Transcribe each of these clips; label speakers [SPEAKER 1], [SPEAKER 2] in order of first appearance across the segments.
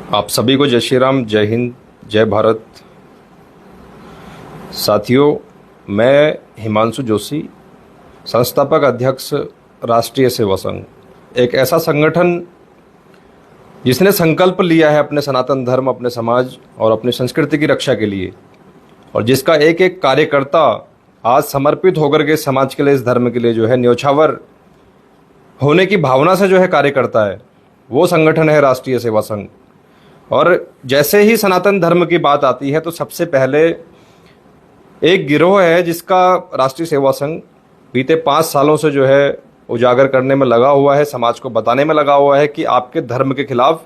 [SPEAKER 1] आप सभी को जय श्री राम, जय हिंद, जय भारत। साथियों, मैं हिमांशु जोशी, संस्थापक अध्यक्ष राष्ट्रीय सेवा संघ, एक ऐसा संगठन जिसने संकल्प लिया है अपने सनातन धर्म, अपने समाज और अपनी संस्कृति की रक्षा के लिए, और जिसका एक एक कार्यकर्ता आज समर्पित होकर के समाज के लिए, इस धर्म के लिए जो है न्योछावर होने की भावना से जो है कार्य करता है, वो संगठन है राष्ट्रीय सेवा संघ। और जैसे ही सनातन धर्म की बात आती है तो सबसे पहले एक गिरोह है जिसका राष्ट्रीय सेवा संघ बीते 5 सालों से जो है उजागर करने में लगा हुआ है, समाज को बताने में लगा हुआ है कि आपके धर्म के खिलाफ,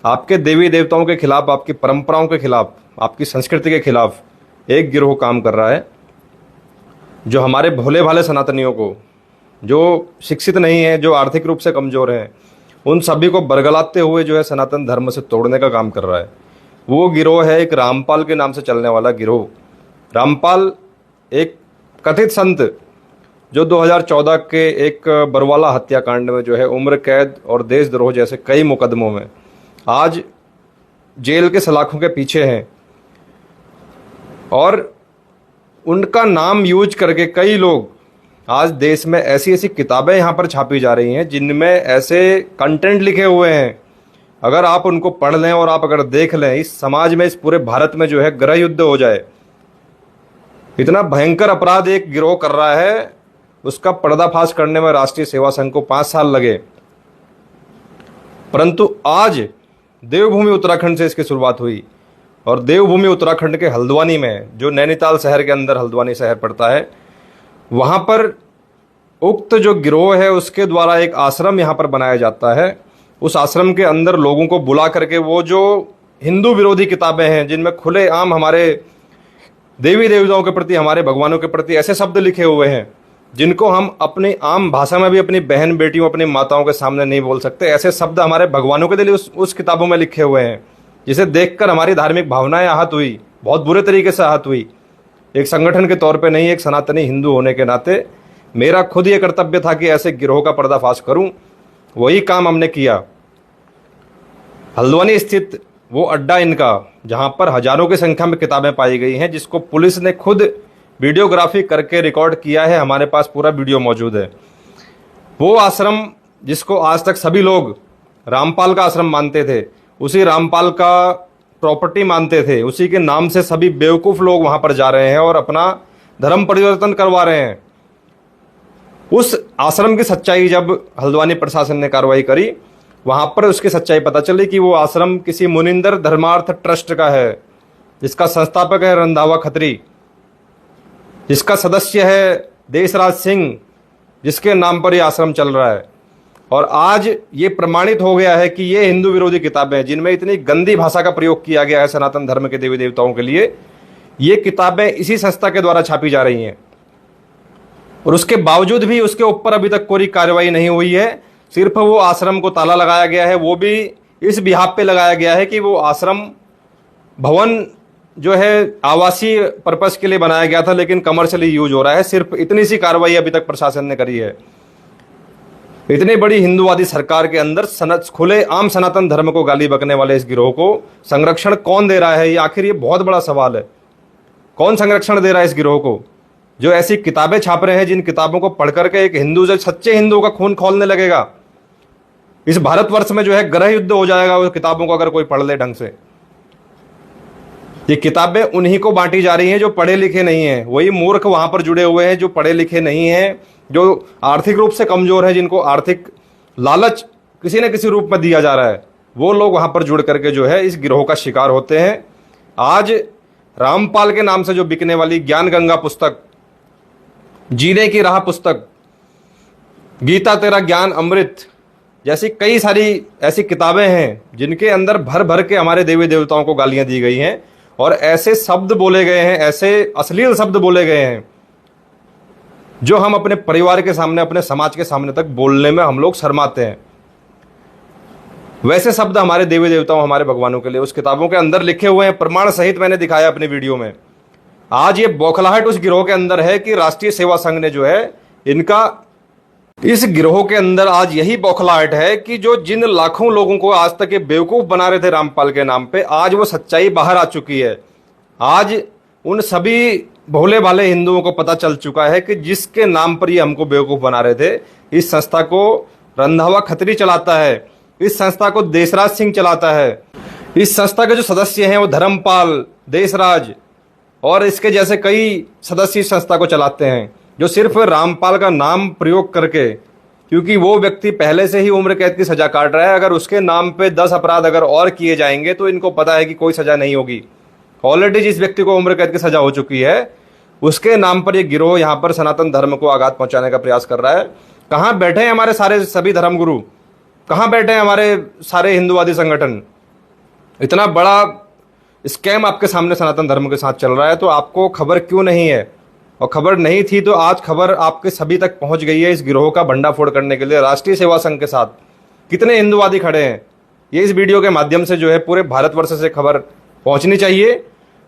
[SPEAKER 1] आपके देवी देवताओं के खिलाफ, आपकी परंपराओं के खिलाफ, आपकी संस्कृति के खिलाफ एक गिरोह काम कर रहा है, जो हमारे भोले भाले सनातनियों को, जो शिक्षित नहीं है, जो आर्थिक रूप से कमज़ोर हैं, उन सभी को बरगलाते हुए जो है सनातन धर्म से तोड़ने का काम कर रहा है। वो गिरोह है एक रामपाल के नाम से चलने वाला गिरोह। रामपाल एक कथित संत जो 2014 के एक बरवाला हत्याकांड में जो है उम्र कैद और देशद्रोह जैसे कई मुकदमों में आज जेल के सलाखों के पीछे हैं, और उनका नाम यूज करके कई लोग आज देश में ऐसी ऐसी किताबें यहाँ पर छापी जा रही हैं जिनमें ऐसे कंटेंट लिखे हुए हैं, अगर आप उनको पढ़ लें और आप अगर देख लें, इस समाज में, इस पूरे भारत में जो है गृह युद्ध हो जाए। इतना भयंकर अपराध एक गिरोह कर रहा है, उसका पर्दाफाश करने में राष्ट्रीय सेवा संघ को 5 साल लगे, परंतु आज देवभूमि उत्तराखंड से इसकी शुरुआत हुई। और देवभूमि उत्तराखंड के हल्द्वानी में, जो नैनीताल शहर के अंदर हल्द्वानी शहर पड़ता है, वहाँ पर उक्त जो गिरोह है उसके द्वारा एक आश्रम यहाँ पर बनाया जाता है। उस आश्रम के अंदर लोगों को बुला करके वो जो हिंदू विरोधी किताबें हैं, जिनमें खुलेआम हमारे देवी देवताओं के प्रति, हमारे भगवानों के प्रति ऐसे शब्द लिखे हुए हैं जिनको हम अपनी आम भाषा में भी अपनी बहन बेटियों, अपनी माताओं के सामने नहीं बोल सकते, ऐसे शब्द हमारे भगवानों के लिए उस किताबों में लिखे हुए हैं, जिसे देखकर हमारी धार्मिक भावनाएं आहत हुई, बहुत बुरे तरीके से आहत हुई। एक संगठन के तौर पे नहीं, एक सनातनी हिंदू होने के नाते मेरा खुद ये कर्तव्य था कि ऐसे गिरोह का पर्दाफाश करूं। वही काम हमने किया। हल्द्वानी स्थित वो अड्डा इनका, जहां पर हजारों की संख्या में किताबें पाई गई हैं, जिसको पुलिस ने खुद वीडियोग्राफी करके रिकॉर्ड किया है, हमारे पास पूरा वीडियो मौजूद है। वो आश्रम जिसको आज तक सभी लोग रामपाल का आश्रम मानते थे, उसी रामपाल का प्रॉपर्टी मानते थे, उसी के नाम से सभी बेवकूफ़ लोग वहां पर जा रहे हैं और अपना धर्म परिवर्तन करवा रहे हैं। उस आश्रम की सच्चाई जब हल्द्वानी प्रशासन ने कार्रवाई करी, वहां पर उसकी सच्चाई पता चली कि वो आश्रम किसी मुनिंदर धर्मार्थ ट्रस्ट का है, जिसका संस्थापक है रंधावा खत्री, जिसका सदस्य है देशराज सिंह, जिसके नाम पर यह आश्रम चल रहा है। और आज ये प्रमाणित हो गया है कि ये हिंदू विरोधी किताबें हैं, जिनमें इतनी गंदी भाषा का प्रयोग किया गया है सनातन धर्म के देवी देवताओं के लिए, ये किताबें इसी संस्था के द्वारा छापी जा रही हैं। और उसके बावजूद भी उसके ऊपर अभी तक कोई कार्रवाई नहीं हुई है। सिर्फ वो आश्रम को ताला लगाया गया है, वो भी इस बिहाफ पे लगाया गया है कि वो आश्रम भवन जो है आवासीय पर्पस के लिए बनाया गया था, लेकिन कमर्शियली यूज हो रहा है। सिर्फ इतनी सी कार्रवाई अभी तक प्रशासन ने करी है। इतनी बड़ी हिंदुवादी सरकार के अंदर खुले आम सनातन धर्म को गाली बकने वाले इस गिरोह को संरक्षण कौन दे रहा है? ये आखिर ये बहुत बड़ा सवाल है। कौन संरक्षण दे रहा है इस गिरोह को, जो ऐसी किताबें छाप रहे हैं जिन किताबों को पढ़ करके एक हिंदू जो सच्चे हिंदुओं का खून खौलने लगेगा। इस भारतवर्ष में जो है गृह युद्ध हो जाएगा उस किताबों को अगर कोई पढ़ ले ढंग से। ये किताबें उन्हीं को बांटी जा रही हैं जो पढ़े लिखे नहीं हैं। वही मूर्ख वहां पर जुड़े हुए हैं जो पढ़े लिखे नहीं हैं, जो आर्थिक रूप से कमजोर है, जिनको आर्थिक लालच किसी न किसी रूप में दिया जा रहा है, वो लोग वहां पर जुड़ करके जो है इस गिरोह का शिकार होते हैं। आज रामपाल के नाम से जो बिकने वाली ज्ञान गंगा पुस्तक, जीने की राह पुस्तक, गीता तेरा ज्ञान अमृत जैसी कई सारी ऐसी किताबें हैं जिनके अंदर भर भर के हमारे देवी देवताओं को गालियां दी गई हैं और ऐसे शब्द बोले गए हैं, ऐसे अश्लील शब्द बोले गए हैं जो हम अपने परिवार के सामने, अपने समाज के सामने तक बोलने में हम लोग शर्माते हैं। वैसे शब्द हमारे देवी देवताओं, हमारे भगवानों के लिए उस किताबों के अंदर लिखे हुए हैं, प्रमाण सहित मैंने दिखाया अपनी वीडियो में। आज ये बौखलाहट उस गिरोह के अंदर है कि राष्ट्रीय सेवा संघ ने जो है इनका इस गिरोह के अंदर आज यही बौखलाहट है कि जो जिन लाखों लोगों को आज तक ये बेवकूफ बना रहे थे रामपाल के नाम पे, आज वो सच्चाई बाहर आ चुकी है। आज उन सभी भोले भाले हिंदुओं को पता चल चुका है कि जिसके नाम पर ये हमको बेवकूफ बना रहे थे, इस संस्था को रंधावा खत्री चलाता है, इस संस्था को देशराज सिंह चलाता है। इस संस्था के जो सदस्य हैं वो धर्मपाल, देशराज और इसके जैसे कई सदस्य इस संस्था को चलाते हैं, जो सिर्फ रामपाल का नाम प्रयोग करके, क्योंकि वो व्यक्ति पहले से ही उम्र कैद की सजा काट रहा है, अगर उसके नाम पे 10 अपराध अगर और किए जाएंगे तो इनको पता है कि कोई सजा नहीं होगी। ऑलरेडी जिस व्यक्ति को उम्र कैद की सजा हो चुकी है, उसके नाम पर ये गिरोह यहाँ पर सनातन धर्म को आघात पहुंचाने का प्रयास कर रहा है। कहाँ बैठे हैं हमारे सारे सभी धर्मगुरु, कहाँ बैठे हैं हमारे सारे हिंदुवादी संगठन? इतना बड़ा स्कैम आपके सामने सनातन धर्म के साथ चल रहा है, तो आपको खबर क्यों नहीं है? और खबर नहीं थी तो आज खबर आपके सभी तक पहुंच गई है। इस गिरोह का भंडाफोड़ करने के लिए राष्ट्रीय सेवा संघ के साथ कितने हिंदुवादी खड़े हैं, ये इस वीडियो के माध्यम से जो है पूरे भारतवर्ष से खबर पहुंचनी चाहिए।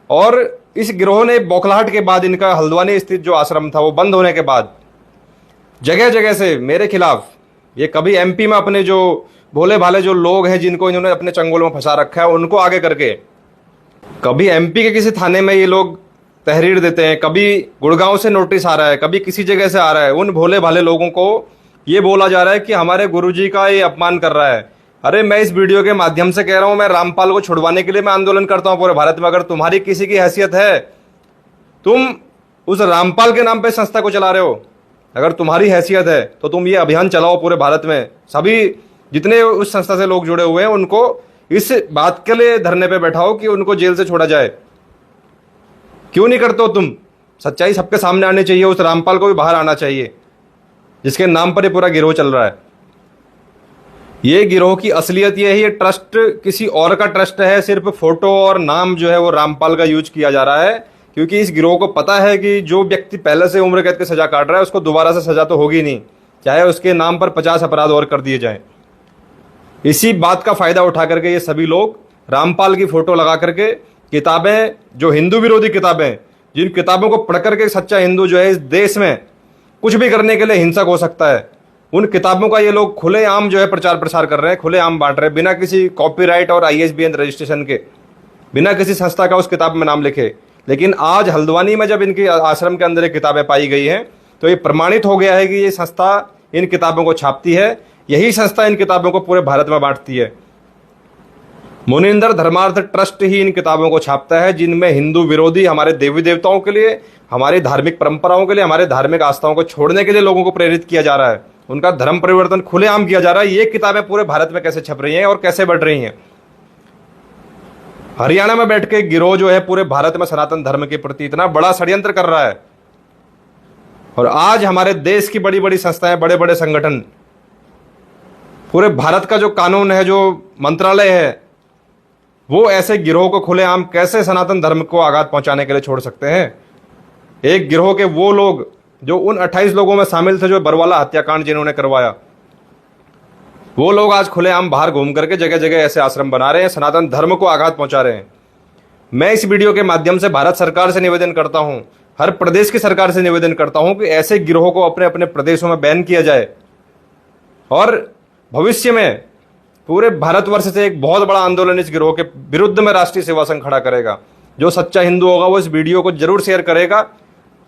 [SPEAKER 1] और इस गिरोह ने बौखलाहट के बाद, इनका हल्द्वानी स्थित जो आश्रम था वो बंद होने के बाद, जगह जगह से मेरे खिलाफ, ये कभी एमपी में अपने जो भोले भाले जो लोग हैं जिनको इन्होंने अपने चंगुल में फंसा रखा है, उनको आगे करके कभी एमपी के किसी थाने में ये लोग तहरीर देते हैं, कभी गुड़गांव से नोटिस आ रहा है, कभी किसी जगह से आ रहा है। उन भोले भाले लोगों को ये बोला जा रहा है कि हमारे गुरुजी का ये अपमान कर रहा है। अरे मैं इस वीडियो के माध्यम से कह रहा हूं, मैं रामपाल को छुड़वाने के लिए मैं आंदोलन करता हूं पूरे भारत में। अगर तुम्हारी किसी की हैसियत है, तुम उस रामपाल के नाम पे संस्था को चला रहे हो, अगर तुम्हारी हैसियत है तो तुम ये अभियान चलाओ पूरे भारत में। सभी जितने उस संस्था से लोग जुड़े हुए हैं उनको इस बात के लिए धरने पे बैठाओ कि उनको जेल से छोड़ा जाए। क्यों नहीं करते हो तुम? सच्चाई सबके सामने आनी चाहिए, उस रामपाल को भी बाहर आना चाहिए जिसके नाम पर ये पूरा गिरोह चल रहा है। ये गिरोह की असलियत ये है, ये ट्रस्ट किसी और का ट्रस्ट है, सिर्फ फोटो और नाम जो है वो रामपाल का यूज किया जा रहा है, क्योंकि इस गिरोह को पता है कि जो व्यक्ति पहले से उम्र कैद की सजा काट रहा है उसको दोबारा से सजा तो होगी नहीं, चाहे उसके नाम पर 50 अपराध और कर दिए जाएं। इसी बात का फायदा उठा करके ये सभी लोग रामपाल की फोटो लगा करके किताबें, जो हिंदू विरोधी किताबें, जिन किताबों को पढ़ करके सच्चा हिंदू जो है इस देश में कुछ भी करने के लिए हिंसक हो सकता है, उन किताबों का ये लोग खुलेआम जो है प्रचार प्रसार कर रहे हैं, खुलेआम बांट रहे हैं, बिना किसी कॉपीराइट और ISBN रजिस्ट्रेशन के, बिना किसी संस्था का उस किताब में नाम लिखे। लेकिन आज हल्द्वानी में जब इनके आश्रम के अंदर ये किताबें पाई गई हैं तो ये प्रमाणित हो गया है कि ये संस्था इन किताबों को छापती है, यही संस्था इन किताबों को पूरे भारत में बांटती है। मुनिंदर धर्मार्थ ट्रस्ट ही इन किताबों को छापता है, जिनमें हिंदू विरोधी, हमारे देवी देवताओं के लिए, हमारी धार्मिक परंपराओं के लिए, हमारे धार्मिक आस्थाओं को छोड़ने के लिए लोगों को प्रेरित किया जा रहा है, उनका धर्म परिवर्तन खुलेआम किया जा रहा है। ये किताबें पूरे भारत में कैसे छप रही हैं और कैसे बढ़ रही हैं? हरियाणा में बैठ के गिरोह जो है पूरे भारत में सनातन धर्म के प्रति इतना बड़ा षड्यंत्र कर रहा है। और आज हमारे देश की बड़ी बड़ी संस्थाएं, बड़े बड़े संगठन, पूरे भारत का जो कानून है, जो मंत्रालय है, वो ऐसे गिरोह को खुलेआम कैसे सनातन धर्म को आघात पहुंचाने के लिए छोड़ सकते हैं? एक गिरोह के वो लोग जो उन 28 लोगों में शामिल थे जो बरवाला हत्याकांड जिन्होंने करवाया, वो लोग आज खुलेआम बाहर घूम करके जगह जगह ऐसे आश्रम बना रहे हैं, सनातन धर्म को आघात पहुंचा रहे हैं। मैं इस वीडियो के माध्यम से भारत सरकार से निवेदन करता हूं, हर प्रदेश की सरकार से निवेदन करता हूं कि ऐसे गिरोह को अपने अपने प्रदेशों में बैन किया जाए। और भविष्य में पूरे भारतवर्ष से एक बहुत बड़ा आंदोलन इस गिरोह के विरुद्ध में राष्ट्रीय सेवा संघ खड़ा करेगा। जो सच्चा हिंदू होगा वो इस वीडियो को जरूर शेयर करेगा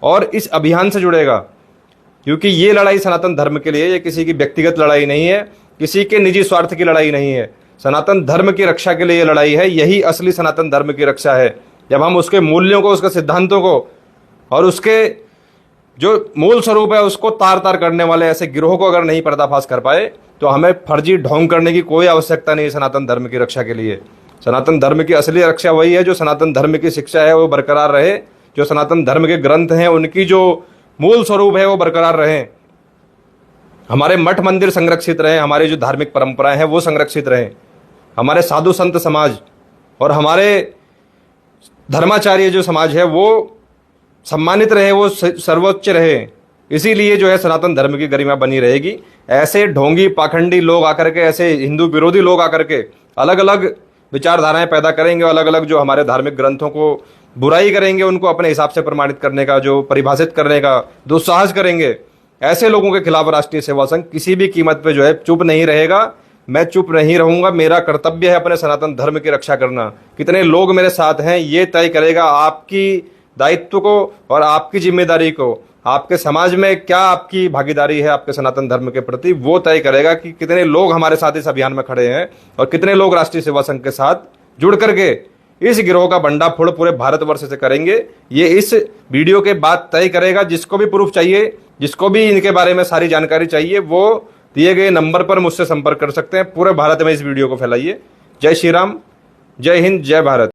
[SPEAKER 1] और इस अभियान से जुड़ेगा, क्योंकि ये लड़ाई सनातन धर्म के लिए, ये किसी की व्यक्तिगत लड़ाई नहीं है, किसी के निजी स्वार्थ की लड़ाई नहीं है, सनातन धर्म की रक्षा के लिए ये लड़ाई है। यही असली सनातन धर्म की रक्षा है, जब हम उसके मूल्यों को, उसके सिद्धांतों को और उसके जो मूल स्वरूप है उसको तार तार करने वाले ऐसे गिरोह को अगर नहीं पर्दाफाश कर पाए तो हमें फर्जी ढोंग करने की कोई आवश्यकता नहीं है सनातन धर्म की रक्षा के लिए। सनातन धर्म की असली रक्षा वही है जो सनातन धर्म की शिक्षा है वो बरकरार रहे, जो सनातन धर्म के ग्रंथ हैं उनकी जो मूल स्वरूप है वो बरकरार रहे, हमारे मठ मंदिर संरक्षित रहे, हमारी जो धार्मिक परंपराएं हैं वो संरक्षित रहे, हमारे साधु संत समाज और हमारे धर्माचार्य जो समाज है वो सम्मानित रहे, वो सर्वोच्च रहे। इसीलिए जो है सनातन धर्म की गरिमा बनी रहेगी। ऐसे ढोंगी पाखंडी लोग आकर के, ऐसे हिंदू विरोधी लोग आकर के अलग अलग विचारधाराएं पैदा करेंगे, अलग अलग जो हमारे धार्मिक ग्रंथों को बुराई करेंगे, उनको अपने हिसाब से प्रमाणित करने का, जो परिभाषित करने का दुस्साहस करेंगे, ऐसे लोगों के खिलाफ राष्ट्रीय सेवा संघ किसी भी कीमत पे जो है चुप नहीं रहेगा। मैं चुप नहीं रहूंगा। मेरा कर्तव्य है अपने सनातन धर्म की रक्षा करना। कितने लोग मेरे साथ हैं ये तय करेगा आपकी दायित्व को और आपकी जिम्मेदारी को। आपके समाज में क्या आपकी भागीदारी है आपके सनातन धर्म के प्रति, वो तय करेगा कि कितने लोग हमारे साथ इस अभियान में खड़े हैं और कितने लोग राष्ट्रीय सेवा संघ के साथ जुड़ करके इस गिरोह का भंडाफोड़ पूरे भारतवर्ष से करेंगे। ये इस वीडियो के बाद तय करेगा। जिसको भी प्रूफ चाहिए, जिसको भी इनके बारे में सारी जानकारी चाहिए, वो दिए गए नंबर पर मुझसे संपर्क कर सकते हैं। पूरे भारत में इस वीडियो को फैलाइए। जय श्री राम, जय हिंद, जय भारत।